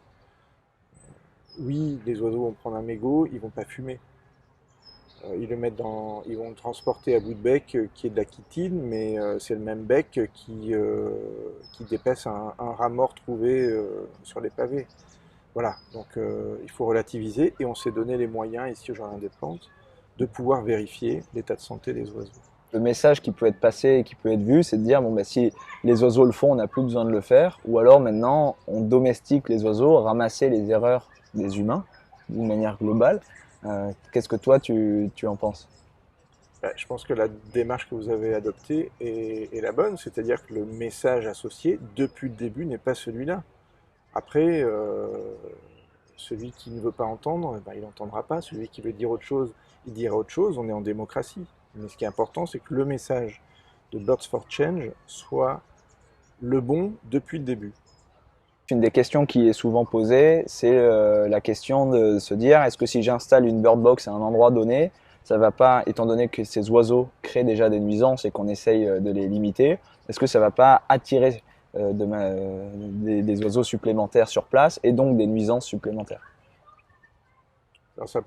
B: Oui, les oiseaux vont prendre un mégot, ils vont pas fumer. Ils vont le transporter à bout de bec qui est de la chitine, mais c'est le même bec qui dépaisse un rat mort trouvé sur les pavés. Voilà, donc il faut relativiser et on s'est donné les moyens ici au Jardin des Plantes de pouvoir vérifier l'état de santé des oiseaux.
A: Le message qui peut être passé et qui peut être vu, c'est de dire bon, bah, si les oiseaux le font, on n'a plus besoin de le faire. Ou alors maintenant, on domestique les oiseaux, ramasser les erreurs des humains d'une manière globale. Qu'est-ce que toi, tu en penses?
B: Je pense que la démarche que vous avez adoptée est la bonne, c'est-à-dire que le message associé depuis le début n'est pas celui-là. Après, celui qui ne veut pas entendre, eh ben, il n'entendra pas. Celui qui veut dire autre chose, il dira autre chose. On est en démocratie. Mais ce qui est important, c'est que le message de Birds for Change soit le bon depuis le début.
A: Une des questions qui est souvent posée, c'est la question de se dire est-ce que si j'installe une bird box à un endroit donné, ça va pas, étant donné que ces oiseaux créent déjà des nuisances et qu'on essaye de les limiter, est-ce que ça va pas attirer des oiseaux supplémentaires sur place et donc des nuisances supplémentaires?
B: Alors ça,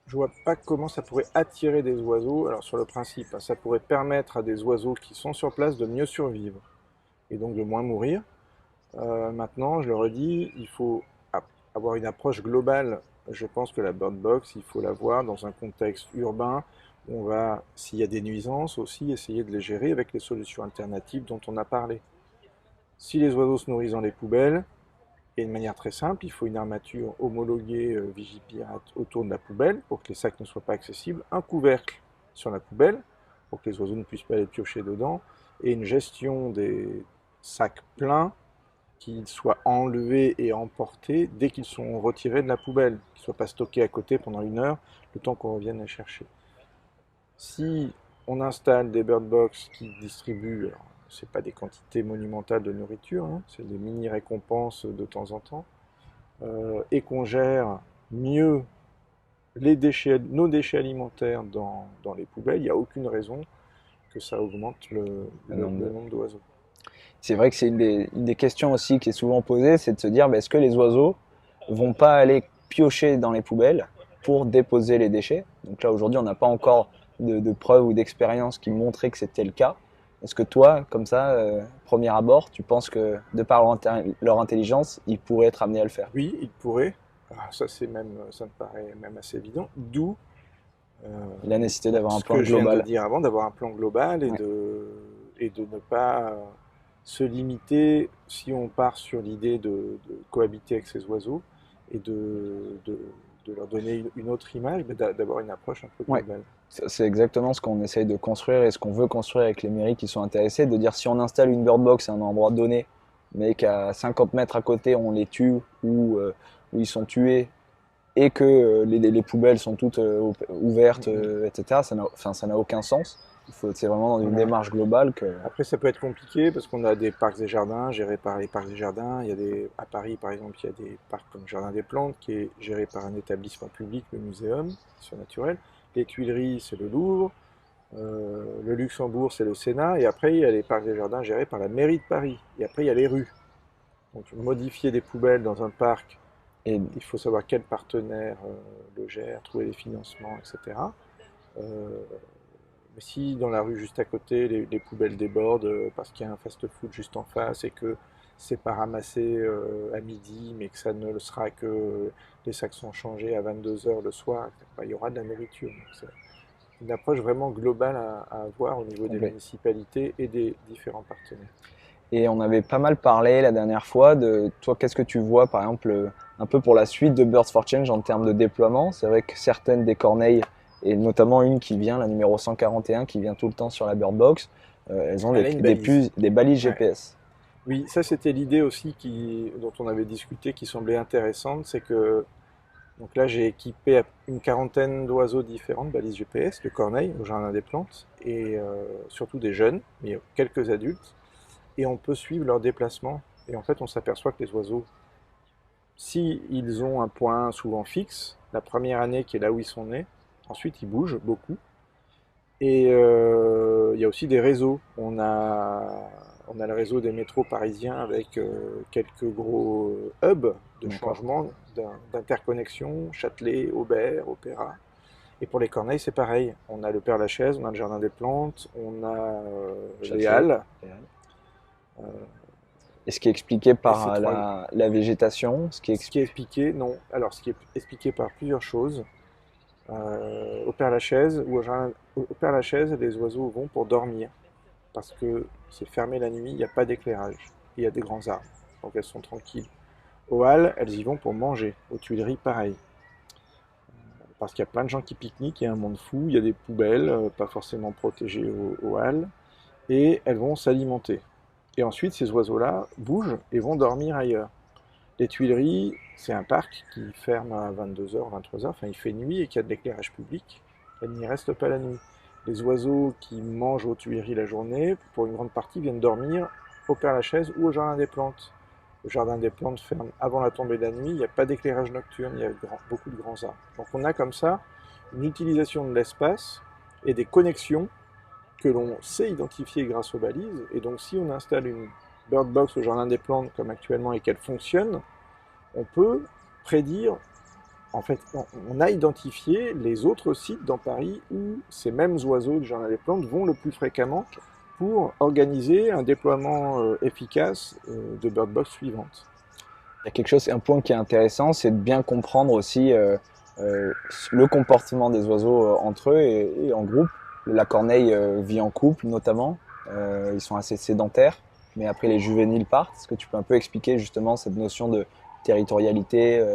B: je vois pas comment ça pourrait attirer des oiseaux. Alors sur le principe, hein, ça pourrait permettre à des oiseaux qui sont sur place de mieux survivre et donc de moins mourir. Maintenant, je le redis, il faut avoir une approche globale. Je pense que la bird box, il faut la voir dans un contexte urbain où on va, s'il y a des nuisances, aussi essayer de les gérer avec les solutions alternatives dont on a parlé. Si les oiseaux se nourrissent dans les poubelles, et de manière très simple, il faut une armature homologuée Vigipirate autour de la poubelle pour que les sacs ne soient pas accessibles, un couvercle sur la poubelle pour que les oiseaux ne puissent pas les piocher dedans, et une gestion des sacs pleins qu'ils soient enlevés et emportés dès qu'ils sont retirés de la poubelle, qu'ils ne soient pas stockés à côté pendant 1 heure, le temps qu'on revienne les chercher. Si on installe des bird box qui distribuent, alors, c'est pas des quantités monumentales de nourriture, hein, c'est des mini récompenses de temps en temps, et qu'on gère mieux nos déchets alimentaires dans les poubelles, il n'y a aucune raison que ça augmente
A: Le
B: le
A: nombre de-
B: nombre d'oiseaux.
A: C'est vrai que c'est une des questions aussi qui est souvent posée, c'est de se dire bah, est-ce que les oiseaux vont pas aller piocher dans les poubelles pour déposer les déchets? Donc là aujourd'hui on n'a pas encore de preuves ou d'expériences qui montraient que c'était le cas. Est-ce que toi, comme ça, premier abord, tu penses que de par leur intelligence, ils pourraient être amenés à le faire?
B: Oui, il pourrait. Ah, ça me paraît même assez évident. D'où euh,
A: La nécessité d'avoir un
B: ce
A: plan
B: que je viens de
A: global.
B: dire avant, d'avoir un plan global
A: Ouais.
B: et de ne pas se limiter, si on part sur l'idée de cohabiter avec ces oiseaux et de leur donner une autre image, mais d'avoir une approche un peu
A: Ouais.
B: globale.
A: C'est exactement ce qu'on essaye de construire et ce qu'on veut construire avec les mairies qui sont intéressées, de dire si on installe une bird box à un endroit donné, mais qu'à 50 mètres à côté on les tue ou ils sont tués et que les poubelles sont toutes ouvertes,
B: Mhm.
A: etc., ça n'a aucun sens. C'est vraiment dans une
B: Voilà.
A: démarche globale que...
B: Après, ça peut être compliqué parce qu'on a des parcs et jardins gérés par les parcs et jardins. À Paris, par exemple, il y a des parcs comme le Jardin des Plantes qui est géré par un établissement public, le Muséum d'histoire naturelle. Les Tuileries, c'est le Louvre. Le Luxembourg, c'est le Sénat. Et après, il y a les parcs et jardins gérés par la mairie de Paris. Et après, il y a les rues. Donc, modifier des poubelles dans un parc,
A: Et
B: il faut savoir quel partenaire le gère, trouver les financements, etc. Euh, mais si dans la rue juste à côté, les poubelles débordent parce qu'il y a un fast-food juste en face et que c'est pas ramassé à midi, mais que ça ne le sera que les sacs sont changés à 22 heures le soir, ben, il y aura de la nourriture. Donc, c'est une approche vraiment globale à avoir au niveau des
A: complet.
B: municipalités et des différents partenaires.
A: Et on avait pas mal parlé la dernière fois de toi, qu'est-ce que tu vois par exemple un peu pour la suite de Birds for Change en termes de déploiement. C'est vrai que certaines des corneilles, et notamment une qui vient, la numéro 141, qui vient tout le temps sur la Bird Box, elles ont
B: Elle a une balise.
A: des balises
B: Ouais.
A: GPS.
B: Oui, ça c'était l'idée aussi dont on avait discuté qui semblait intéressante, c'est que donc là j'ai équipé une quarantaine d'oiseaux différents de balises GPS, de corneilles au Jardin des Plantes, et surtout des jeunes, mais quelques adultes, et on peut suivre leurs déplacements. Et en fait on s'aperçoit que les oiseaux, si ils ont un point souvent fixe, la première année qui est là où ils sont nés, Ensuite, ils bougent beaucoup. Et il y a aussi des réseaux. On a le réseau des métros parisiens avec quelques gros hubs de
A: D'accord.
B: changement, d'interconnexion, Châtelet, Aubert, Opéra. Et pour les Corneilles, c'est pareil. On a le Père-Lachaise, on a le Jardin des Plantes, on a les
A: Châtelet.
B: Halles.
A: Et ce qui est expliqué
B: Et ces
A: par
B: trois,
A: la végétation,
B: ce qui est expliqué, non. Alors, ce qui est expliqué par plusieurs choses. Au Père-Lachaise ou au Père-Lachaise, les oiseaux vont pour dormir parce que c'est fermé la nuit, il n'y a pas d'éclairage, il y a des grands arbres, donc elles sont tranquilles. Aux Halles, elles y vont pour manger. Aux Tuileries, pareil, parce qu'il y a plein de gens qui pique-niquent, il y a un monde fou, il y a des poubelles, pas forcément protégées aux Halles, et elles vont s'alimenter. Et ensuite, ces oiseaux-là bougent et vont dormir ailleurs. Les Tuileries, c'est un parc qui ferme à 22h, 23h, enfin il fait nuit et qui a de l'éclairage public. Elles n'y restent pas la nuit. Les oiseaux qui mangent aux Tuileries la journée, pour une grande partie, viennent dormir au Père-Lachaise ou au Jardin des Plantes. Le Jardin des Plantes ferme avant la tombée de la nuit, il n'y a pas d'éclairage nocturne, il y a beaucoup de grands arbres. Donc on a comme ça une utilisation de l'espace et des connexions que l'on sait identifier grâce aux balises. Et donc si on installe une bird box au Jardin des Plantes comme actuellement et qu'elle fonctionne, on peut prédire, en fait, on a identifié les autres sites dans Paris où ces mêmes oiseaux du Jardin des Plantes vont le plus fréquemment pour organiser un déploiement efficace de bird box suivante.
A: Il y a quelque chose, un point qui est intéressant, c'est de bien comprendre aussi le comportement des oiseaux entre eux et en groupe. La corneille vit en couple notamment. Ils sont assez sédentaires, mais après les juvéniles partent. Est-ce que tu peux un peu expliquer justement cette notion de territorialité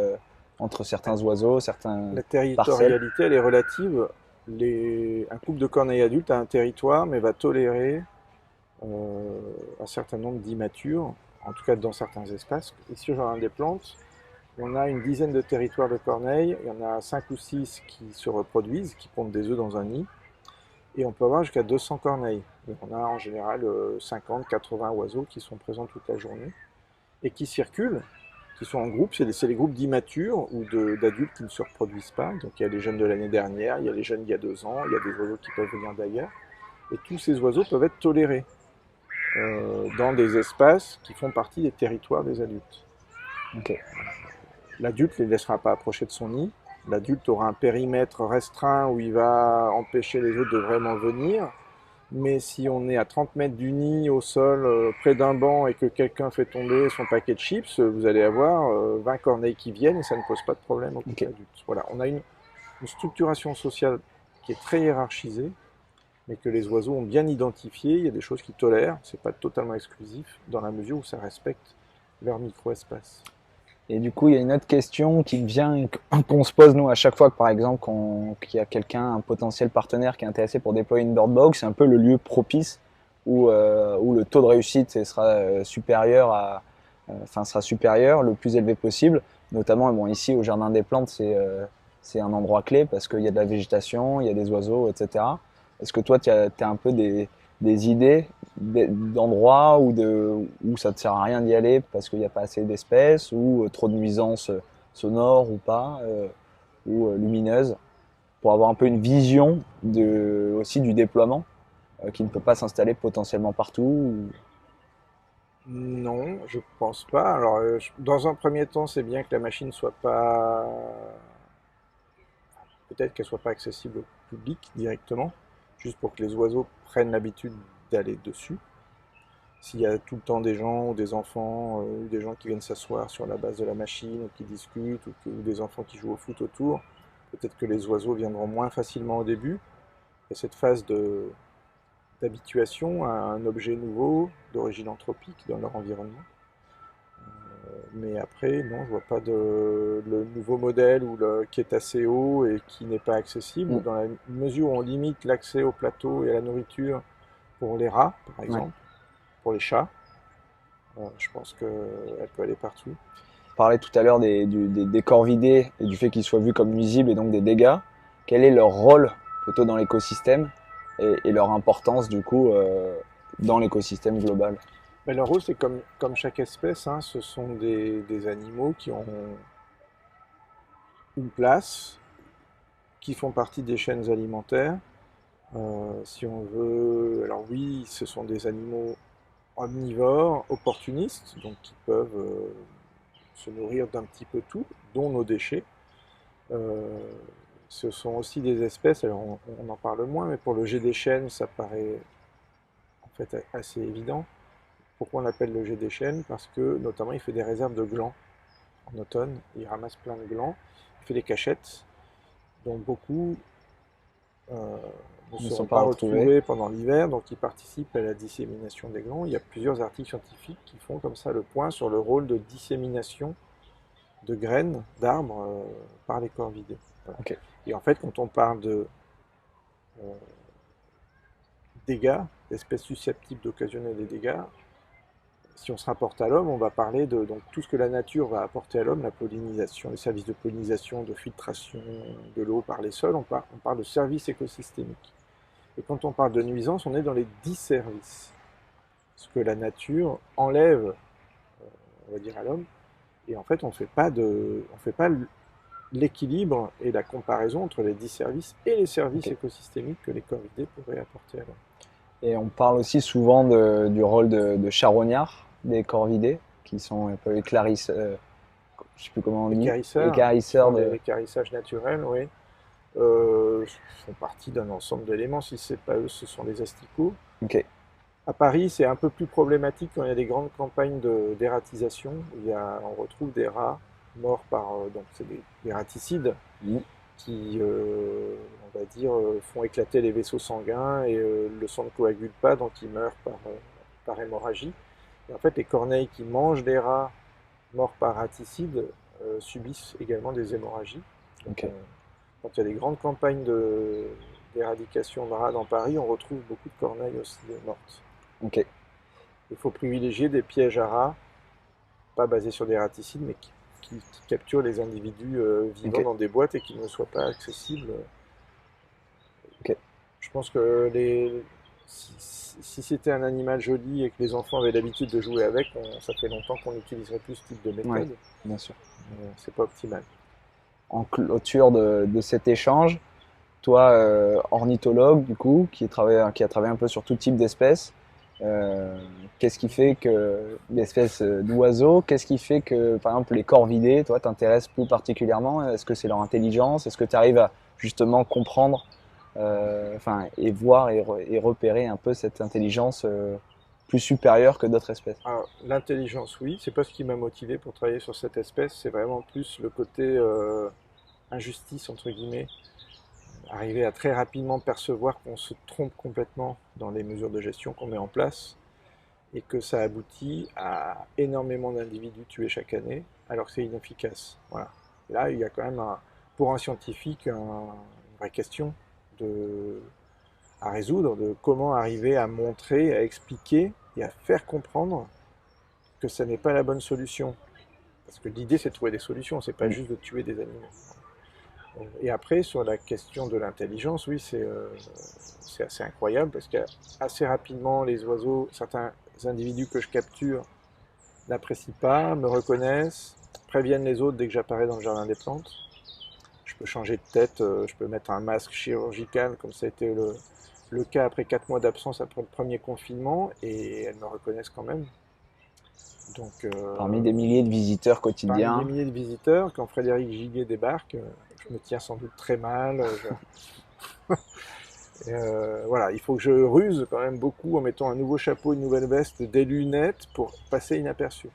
A: entre certains oiseaux, certains
B: La
A: parcelles?
B: territorialité, elle est relative. Un couple de corneilles adultes a un territoire, mais va tolérer un certain nombre d'immatures, en tout cas dans certains espaces. Ici, au Jardin des Plantes, on a une dizaine de territoires de corneilles, il y en a 5 ou 6 qui se reproduisent, qui pondent des œufs dans un nid, et on peut avoir jusqu'à 200 corneilles. Donc on a en général 50, 80 oiseaux qui sont présents toute la journée, et qui circulent, qui sont en groupe, c'est les groupes d'immatures ou d'adultes qui ne se reproduisent pas. Donc il y a les jeunes de l'année dernière, il y a les jeunes d'il y a 2 ans, il y a des oiseaux qui peuvent venir d'ailleurs, et tous ces oiseaux peuvent être tolérés dans des espaces qui font partie des territoires des adultes.
A: Ok.
B: L'adulte ne les laissera pas approcher de son nid. L'adulte aura un périmètre restreint où il va empêcher les autres de vraiment venir. Mais si on est à 30 mètres du nid, au sol, près d'un banc, et que quelqu'un fait tomber son paquet de chips, vous allez avoir 20 corneilles qui viennent et ça ne pose pas de problème au couple
A: Ok.
B: adulte. Voilà, on a une structuration sociale qui est très hiérarchisée, mais que les oiseaux ont bien identifié. Il y a des choses qu'ils tolèrent, c'est pas totalement exclusif, dans la mesure où ça respecte leur micro-espace.
A: Et du coup, il y a une autre question qui vient, qu'on se pose nous à chaque fois que par exemple qu'il y a quelqu'un, un potentiel partenaire qui est intéressé pour déployer une bird box, c'est un peu le lieu propice où le taux de réussite sera supérieur sera supérieur, le plus élevé possible. Notamment, bon, ici au Jardin des Plantes, c'est un endroit clé parce qu'il y a de la végétation, il y a des oiseaux, etc. Est-ce que toi, tu as un peu des idées d'endroits où ça ne te sert à rien d'y aller parce qu'il n'y a pas assez d'espèces ou trop de nuisances sonores ou pas, ou lumineuses, pour avoir un peu une vision aussi du déploiement qui ne peut pas s'installer potentiellement partout
B: Non, je pense pas. Alors, dans un premier temps, c'est bien que la machine soit pas, peut-être qu'elle soit pas accessible au public directement, juste pour que les oiseaux prennent l'habitude d'aller dessus. S'il y a tout le temps des gens ou des enfants ou des gens qui viennent s'asseoir sur la base de la machine ou qui discutent ou des enfants qui jouent au foot autour, peut-être que les oiseaux viendront moins facilement au début. Il y a cette phase d'habituation à un objet nouveau, d'origine anthropique dans leur environnement. Mais après, non, je vois pas le nouveau modèle qui est assez haut et qui n'est pas accessible,
A: ou...
B: dans la mesure où on limite l'accès au plateau et à la nourriture pour les rats, par
A: Ouais.
B: exemple, pour les chats. Je pense qu'elle peut aller partout.
A: On parlait tout à l'heure des corvidés et du fait qu'ils soient vus comme nuisibles et donc des dégâts. Quel est leur rôle plutôt dans l'écosystème et leur importance du coup dans l'écosystème global?
B: Mais leur rôle, c'est comme chaque espèce, hein, ce sont des animaux qui ont une place qui font partie des chaînes alimentaires. Si on veut, alors oui, ce sont des animaux omnivores, opportunistes, donc qui peuvent se nourrir d'un petit peu tout, dont nos déchets. Euh, Ce sont aussi des espèces, alors on en parle moins, mais pour le jet des chênes, ça paraît en fait assez évident. Pourquoi on l'appelle le jet des chênes? Parce que notamment il fait des réserves de glands en automne, il ramasse plein de glands, il fait des cachettes, dont beaucoup euh, ne
A: Ils ne sont
B: seront
A: pas
B: pas
A: retrouvés.
B: retrouvés pendant l'hiver, donc il participe à la dissémination des glands. Il y a plusieurs articles scientifiques qui font comme ça le point sur le rôle de dissémination de graines d'arbres par les corvidés. Voilà.
A: Ok.
B: Et en fait, quand on parle de euh, dégâts, d'espèces susceptibles d'occasionner des dégâts, si on se rapporte à l'homme, on va parler de donc, tout ce que la nature va apporter à l'homme, la pollinisation, les services de pollinisation, de filtration de l'eau par les sols, on parle de services écosystémiques. Et quand on parle de nuisance, on est dans les disservices. Ce que la nature enlève, on va dire, à l'homme. Et en fait, on ne fait pas l'équilibre et la comparaison entre les disservices et les services
A: Ok.
B: écosystémiques que les corvidés pourraient apporter à l'homme.
A: Et on parle aussi souvent du rôle de charognard des corvidés, qui sont un peu je sais plus comment on dit,
B: Qui
A: éclairisseurs
B: font
A: de.
B: l'équarrissage naturel, oui, font partie d'un ensemble d'éléments. Si ce n'est pas eux, ce sont les asticots.
A: Ok.
B: À Paris, c'est un peu plus problématique quand il y a des grandes campagnes d'ératisation. On retrouve des rats morts par, donc c'est des raticides
A: Mhm.
B: qui, on va dire, font éclater les vaisseaux sanguins et le sang ne coagule pas, donc ils meurent par hémorragie. Et en fait, les corneilles qui mangent les rats morts par raticides subissent également des hémorragies. Donc,
A: Ok.
B: quand il y a des grandes campagnes d'éradication de rats dans Paris, on retrouve beaucoup de corneilles aussi mortes.
A: Ok.
B: Il faut privilégier des pièges à rats, pas basés sur des raticides, mais qui capturent les individus vivant
A: Ok.
B: dans des boîtes et qui ne soient pas accessibles.
A: Ok.
B: Je pense que si c'était un animal joli et que les enfants avaient l'habitude de jouer avec, ça fait longtemps qu'on utiliserait plus ce type de
A: Ouais.
B: méthode.
A: Bien sûr.
B: C'est pas optimal.
A: En clôture de cet échange, toi, ornithologue du coup, qui a travaillé un peu sur tout type d'espèces, euh, qu'est-ce qui fait que l'espèce d'oiseaux, qu'est-ce qui fait que, par exemple, les corvidés, toi, t'intéressent plus particulièrement? Est-ce que c'est leur intelligence? Est-ce que tu arrives à justement comprendre, enfin, et voir et repérer un peu cette intelligence plus supérieure que d'autres espèces?
B: Alors, l'intelligence, oui, c'est pas ce qui m'a motivé pour travailler sur cette espèce, c'est vraiment plus le côté injustice, entre guillemets, arriver à très rapidement percevoir qu'on se trompe complètement dans les mesures de gestion qu'on met en place et que ça aboutit à énormément d'individus tués chaque année alors que c'est inefficace. Voilà. Et là, il y a quand même, pour un scientifique, une vraie question de, à résoudre de comment arriver à montrer, à expliquer et à faire comprendre que ça n'est pas la bonne solution. Parce que l'idée, c'est de trouver des solutions, c'est pas
A: Mm.
B: juste de tuer des animaux. Et après, sur la question de l'intelligence, oui, c'est assez incroyable parce qu'assez rapidement, les oiseaux, certains individus que je capture n'apprécient pas, me reconnaissent, préviennent les autres dès que j'apparais dans le jardin des plantes. Je peux changer de tête, je peux mettre un masque chirurgical, comme ça a été le cas après 4 mois d'absence après le premier confinement, et elles me reconnaissent quand même. Donc,
A: Parmi des milliers de visiteurs
B: parmi des
A: quotidiens.
B: milliers de visiteurs, quand Frédéric Giguet débarque, je me tiens sans doute très mal. Voilà, il faut que je ruse quand même beaucoup en mettant un nouveau chapeau, une nouvelle veste, des lunettes pour passer inaperçu.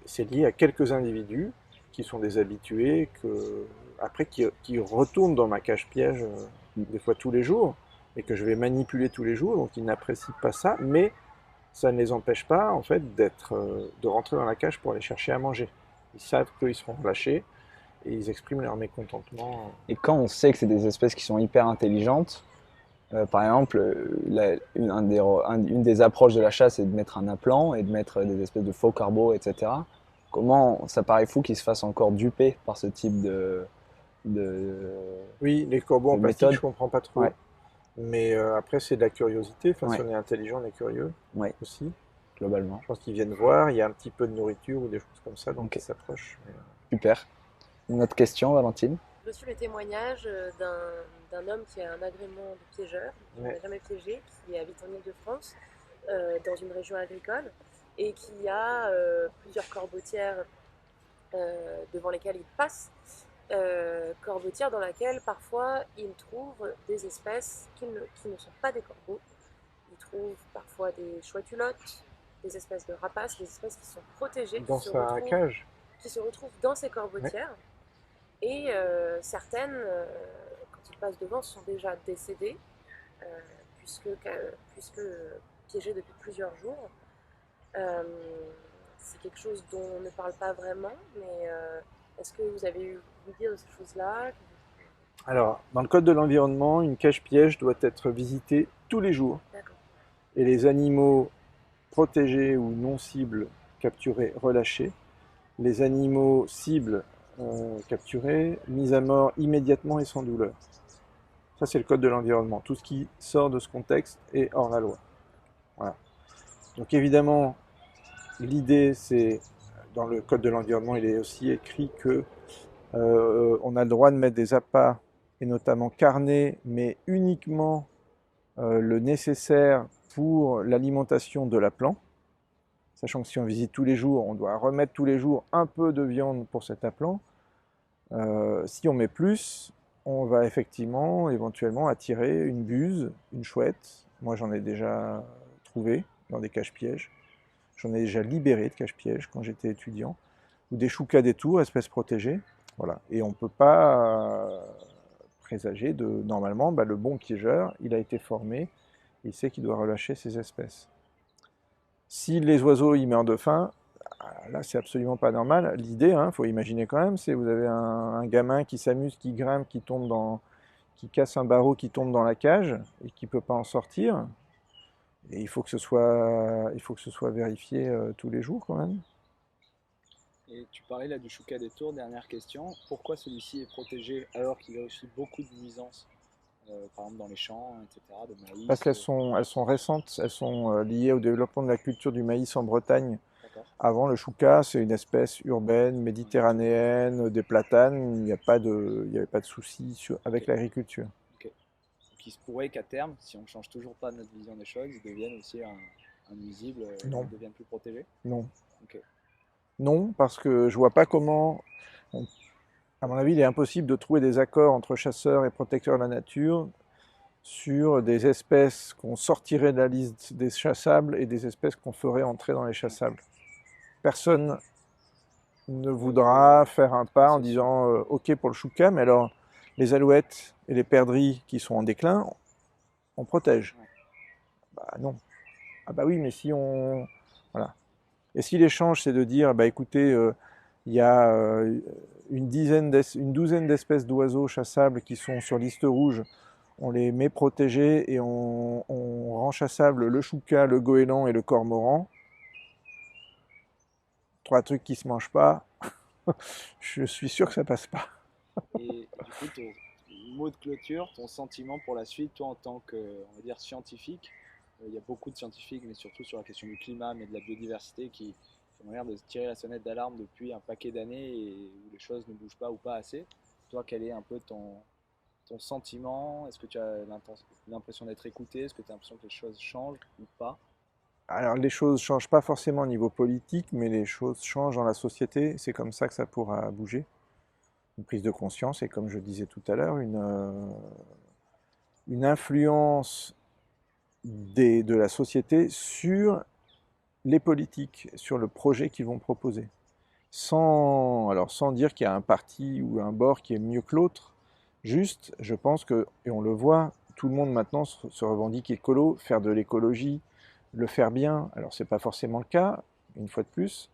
B: C'est lié à quelques individus qui sont des habitués, après qui retournent dans ma cage piège des fois tous les jours, et que je vais manipuler tous les jours, donc ils n'apprécient pas ça, mais ça ne les empêche pas en fait de rentrer dans la cage pour aller chercher à manger. Ils savent qu'ils seront relâchés et ils expriment leur mécontentement.
A: Et quand on sait que c'est des espèces qui sont hyper intelligentes, par exemple, une des approches de la chasse est de mettre un appelant et de mettre des espèces de faux corbeaux, etc. Comment ça paraît fou qu'ils se fassent encore duper par ce type de,
B: Oui, les corbeaux en
A: de
B: plastique,
A: méthode?
B: je comprends pas trop.
A: Ouais,
B: Mais après, c'est de la curiosité. Enfin, si
A: ouais,
B: on est intelligent, on est curieux
A: ouais,
B: aussi.
A: globalement.
B: Je pense qu'ils viennent voir, il y a un petit peu de nourriture ou des choses comme ça, donc
A: Ok,
B: ils s'approchent.
A: super. Une autre question, Valentine?
C: reçu le témoignage d'un homme qui a un agrément de piégeur, qui n'a
B: Ouais.
C: jamais piégé, qui habite en Île-de-France, dans une région agricole, et qui a plusieurs corbeautières devant lesquelles il passe, corbeautières dans laquelle parfois il trouve des espèces qui ne sont pas des corbeaux. Il trouve parfois des chouette-culottes, des espèces de rapaces, des espèces qui sont protégées,
B: Dans sa cage.
C: qui se retrouvent dans ces
B: Ouais.
C: corbeautières. Et certaines, quand ils passent devant, sont déjà décédées, euh, puisque piégées depuis plusieurs jours. Euh, c'est quelque chose dont on ne parle pas vraiment, mais est-ce que vous avez eu l'idée de ces choses-là?
B: Alors, dans le code de l'environnement, une cage piège doit être visitée tous les jours.
C: D'accord.
B: Et les animaux protégés ou non cibles capturés, relâchés. Les animaux cibles capturés, mis à mort immédiatement et sans douleur. Ça, c'est le code de l'environnement. Tout ce qui sort de ce contexte est hors la loi. Voilà. Donc évidemment, l'idée, c'est, dans le code de l'environnement, il est aussi écrit que on a le droit de mettre des appâts, et notamment carnés, mais uniquement le nécessaire pour l'alimentation de la plante. Sachant que si on visite tous les jours, on doit remettre tous les jours un peu de viande pour cet appelant. Si on met plus, on va effectivement, éventuellement, attirer une buse, une chouette. Moi, j'en ai déjà trouvé dans des caches-pièges. J'en ai déjà libéré de cache-pièges quand j'étais étudiant. Ou des choucas des tours, espèces protégées. Voilà. Et on ne peut pas présager de. Normalement, le bon piégeur, il a été formé, il sait qu'il doit relâcher ses espèces. Si les oiseaux y meurent de faim, là c'est absolument pas normal. L'idée, il faut imaginer quand même, c'est vous avez un gamin qui s'amuse, qui grimpe, qui casse un barreau, qui tombe dans la cage et qui peut pas en sortir. Et il faut que ce soit vérifié tous les jours quand même.
A: Et tu parlais là du chouca des tours, dernière question. Pourquoi celui-ci est protégé alors qu'il a aussi beaucoup de nuisances, par exemple dans les champs, etc., de
B: Parce
A: maïs
B: elles sont récentes, elles sont liées au développement de la culture du maïs en Bretagne.
A: D'accord.
B: Avant, le chouca, c'est une espèce urbaine,
A: Ouais.
B: méditerranéenne, des platanes. Il n'y avait pas de souci
A: Ok.
B: avec l'agriculture.
A: Ok. Donc il se pourrait qu'à terme, si on ne change toujours pas notre vision des choses, ils deviennent aussi un nuisible,
B: Non,
A: ils deviennent plus protégés.
B: non.
A: Ok.
B: Non, parce que je vois pas comment. À mon avis, il est impossible de trouver des accords entre chasseurs et protecteurs de la nature sur des espèces qu'on sortirait de la liste des chassables et des espèces qu'on ferait entrer dans les
A: Ouais.
B: chassables. Personne ne
A: Ouais,
B: voudra faire un
A: ouais,
B: pas en
A: c'est sûr.
B: disant OK pour le choucam, mais alors les alouettes et les perdrix qui sont en déclin, on protège.
A: Ouais.
B: Bah non. Ah bah oui, mais si on. Voilà. Et si l'échange, c'est de dire, bah écoutez, il y a une douzaine d'espèces d'oiseaux chassables qui sont sur liste rouge, on les met protégés et on rend chassables le chouca, le goéland et le cormoran, trois trucs qui se mangent pas, je suis sûr que ça passe pas.
A: Et du coup, ton mot de clôture, ton sentiment pour la suite, toi en tant que, on va dire, scientifique, il y a beaucoup de scientifiques, mais surtout sur la question du climat, mais de la biodiversité, qui ont l'air de se tirer la sonnette d'alarme depuis un paquet d'années et où les choses ne bougent pas ou pas assez. Toi, quel est un peu ton sentiment? Est-ce que tu as l'impression d'être écouté? Est-ce que tu as l'impression que les choses changent ou pas?
B: Alors les choses changent pas forcément au niveau politique, mais les choses changent dans la société, c'est comme ça que ça pourra bouger. Une prise de conscience et comme je disais tout à l'heure, une influence de la société sur les politiques, sur le projet qu'ils vont proposer. Sans dire qu'il y a un parti ou un bord qui est mieux que l'autre, juste, je pense que, et on le voit, tout le monde maintenant se revendique écolo, faire de l'écologie, le faire bien. Alors c'est pas forcément le cas, une fois de plus.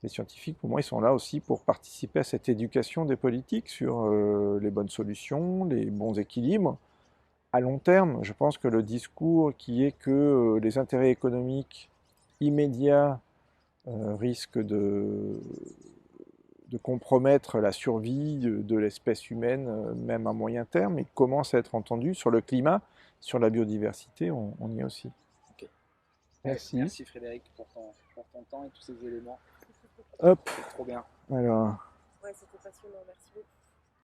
B: Les scientifiques, pour moi, ils sont là aussi pour participer à cette éducation des politiques sur les bonnes solutions, les bons équilibres. À long terme, je pense que le discours qui est que les intérêts économiques immédiats risquent de compromettre la survie de l'espèce humaine, même à moyen terme, et commence à être entendu sur le climat, sur la biodiversité, on y est aussi.
A: Ok.
B: Merci.
A: Merci Frédéric pour ton temps et tous ces éléments.
B: Hop,
A: C'était trop bien.
B: alors.
C: Ouais, c'était passionnant, merci beaucoup.